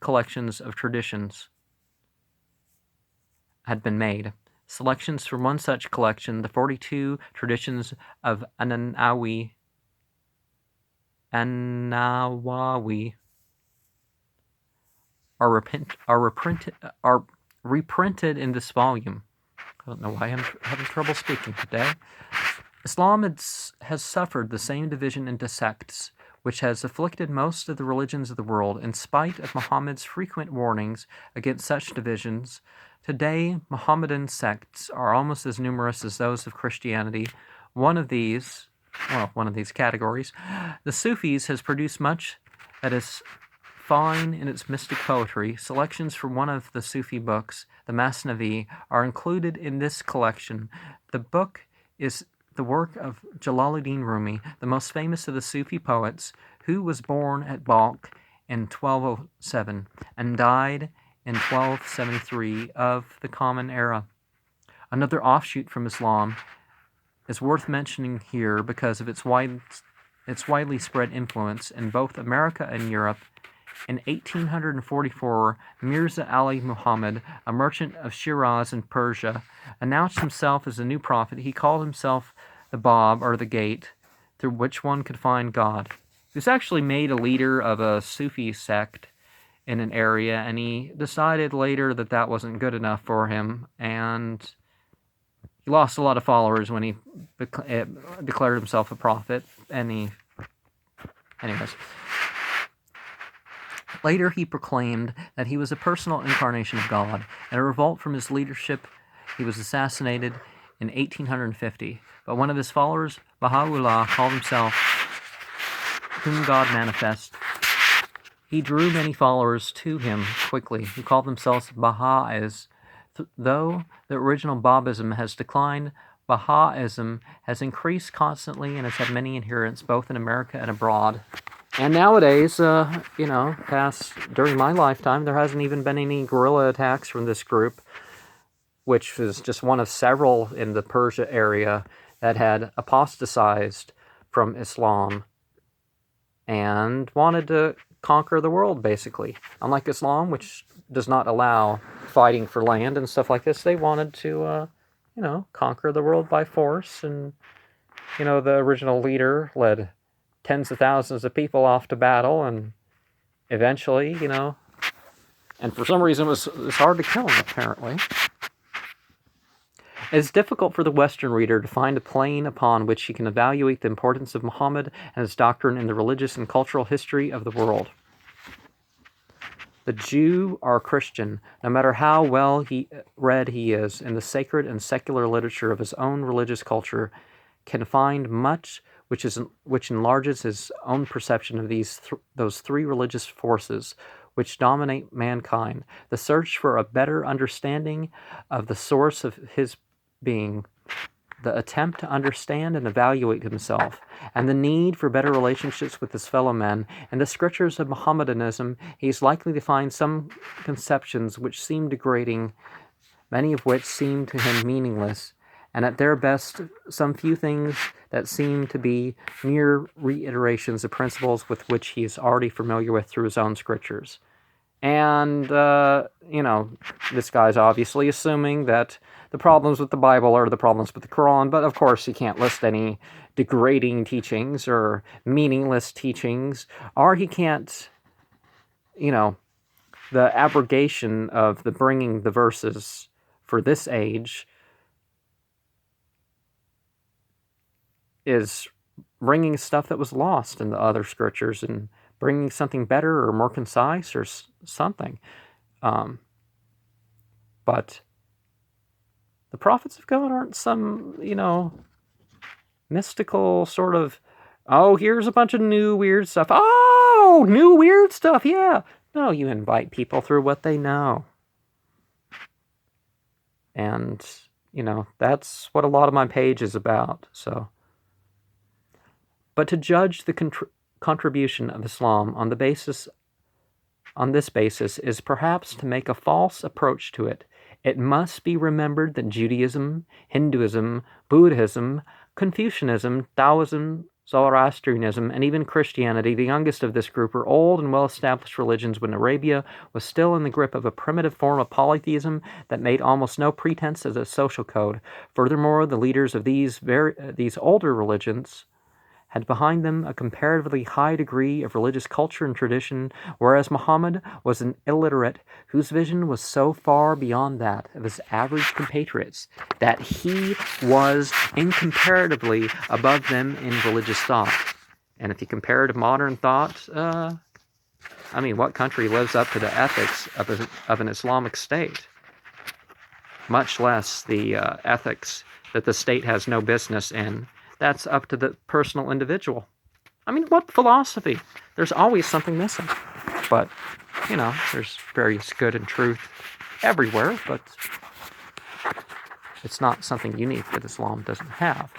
collections of traditions had been made. Selections from one such collection, the 42 traditions of Anawi, are reprinted in this volume. I don't know why I'm having trouble speaking today. Islam has suffered the same division into sects which has afflicted most of the religions of the world. In spite of Muhammad's frequent warnings against such divisions, today Mohammedan sects are almost as numerous as those of Christianity. One of these categories, the Sufis, has produced much that is fine in its mystic poetry. Selections from one of the Sufi books, the Masnavi, are included in this collection. The book is the work of Jalaluddin Rumi, the most famous of the Sufi poets, who was born at Balkh in 1207 and died in 1273 of the Common Era. Another offshoot from Islam is worth mentioning here because of its widely spread influence in both America and Europe. In 1844, Mirza Ali Muhammad, a merchant of Shiraz in Persia, announced himself as a new prophet. He called himself the Bab, or the Gate, through which one could find God. He was actually made a leader of a Sufi sect in an area, and he decided later that that wasn't good enough for him, and he lost a lot of followers when he declared himself a prophet, anyways. Later, he proclaimed that he was a personal incarnation of God. In a revolt from his leadership, he was assassinated in 1850. But one of his followers, Baha'u'llah, called himself whom God manifest. He drew many followers to him quickly, who called themselves Baha'is. Though the original Babism has declined, Baha'ism has increased constantly and has had many adherents both in America and abroad. And nowadays, during my lifetime, there hasn't even been any guerrilla attacks from this group, which was just one of several in the Persia area that had apostatized from Islam and wanted to conquer the world, basically. Unlike Islam, which does not allow fighting for land and stuff like this, they wanted to, conquer the world by force. And, the original leader led tens of thousands of people off to battle, and eventually, and for some reason it's hard to kill him, apparently. It is difficult for the Western reader to find a plane upon which he can evaluate the importance of Muhammad and his doctrine in the religious and cultural history of the world. The Jew or Christian, no matter how well read he is in the sacred and secular literature of his own religious culture, can find much which enlarges his own perception of those three religious forces which dominate mankind. The search for a better understanding of the source of his being, the attempt to understand and evaluate himself, and the need for better relationships with his fellow men. In the scriptures of Mohammedanism, he is likely to find some conceptions which seem degrading, many of which seem to him meaningless, and at their best, some few things that seem to be mere reiterations of principles with which he is already familiar with through his own scriptures. And, this guy's obviously assuming that the problems with the Bible are the problems with the Quran, but of course he can't list any degrading teachings or meaningless teachings, or he can't, the abrogation of the bringing the verses for this age is bringing stuff that was lost in the other scriptures and bringing something better or more concise or something. But the prophets of God aren't some, mystical sort of, here's a bunch of new weird stuff. Oh, new weird stuff, yeah. No, you invite people through what they know. And, that's what a lot of my page is about, so. But to judge the contribution of Islam on this basis is perhaps to make a false approach to it. It must be remembered that Judaism, Hinduism, Buddhism, Confucianism, Taoism, Zoroastrianism, and even Christianity, the youngest of this group, were old and well-established religions when Arabia was still in the grip of a primitive form of polytheism that made almost no pretense as a social code. Furthermore, the leaders of these older religions had behind them a comparatively high degree of religious culture and tradition, whereas Muhammad was an illiterate whose vision was so far beyond that of his average compatriots that he was incomparatively above them in religious thought. And if you compare it to modern thought, what country lives up to the ethics of an Islamic state? Much less the ethics that the state has no business in. That's up to the personal individual. What philosophy? There's always something missing. But, there's various good and truth everywhere, but it's not something unique that Islam doesn't have.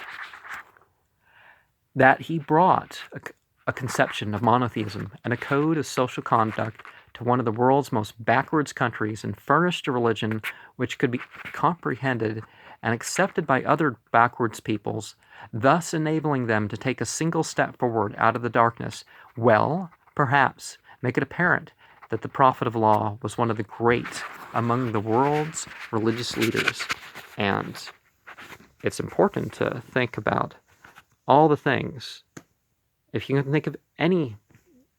That he brought a conception of monotheism and a code of social conduct to one of the world's most backwards countries and furnished a religion which could be comprehended and accepted by other backwards peoples, thus enabling them to take a single step forward out of the darkness, perhaps make it apparent that the prophet of law was one of the great among the world's religious leaders. And it's important to think about all the things. If you can think of anything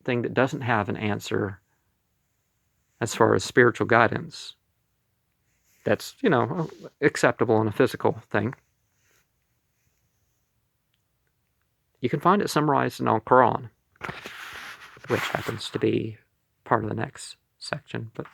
that doesn't have an answer as far as spiritual guidance, that's, acceptable in a physical thing, you can find it summarized in Al-Quran, which happens to be part of the next section, but